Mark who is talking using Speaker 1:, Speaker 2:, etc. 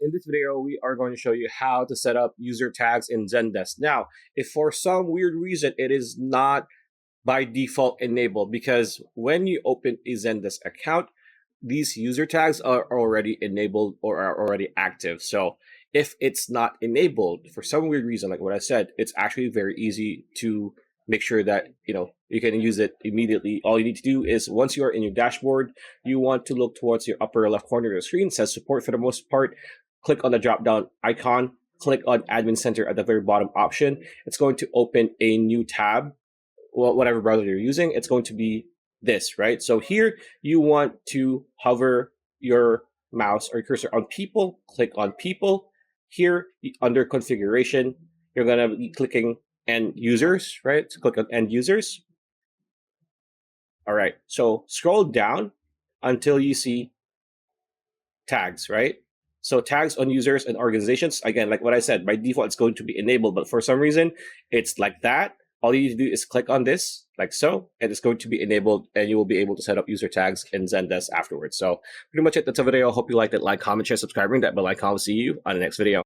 Speaker 1: in this video, we are going to show you how to set up user tags in Zendesk. Now, if for some weird reason it is not by default enabled, because when you open a Zendesk account, these user tags are already enabled or are already active. So if it's not enabled for some weird reason, like what I said, it's actually very easy to make sure that you can use it immediately. All you need to do is, once you are in your dashboard, you want to look towards your upper left corner of the screen. It says support for the most part. Click on the drop down icon, click on admin center at the very bottom option. It's going to open a new tab. Well, whatever browser you're using, it's going to be this, right? So here you want to hover your mouse or cursor on people, click on people. Here under configuration, you're going to be clicking end users, right? So click on end users. All right, so scroll down until you see tags, right? So tags on users and organizations, again, like what I said, by default, it's going to be enabled, but for some reason, it's like that. All you need to do is click on this, like so, and it's going to be enabled, and you will be able to set up user tags in Zendesk afterwards. So pretty much it. That's a video. I hope you liked it. Like, comment, share, subscribe, ring that bell icon. I'll see you on the next video.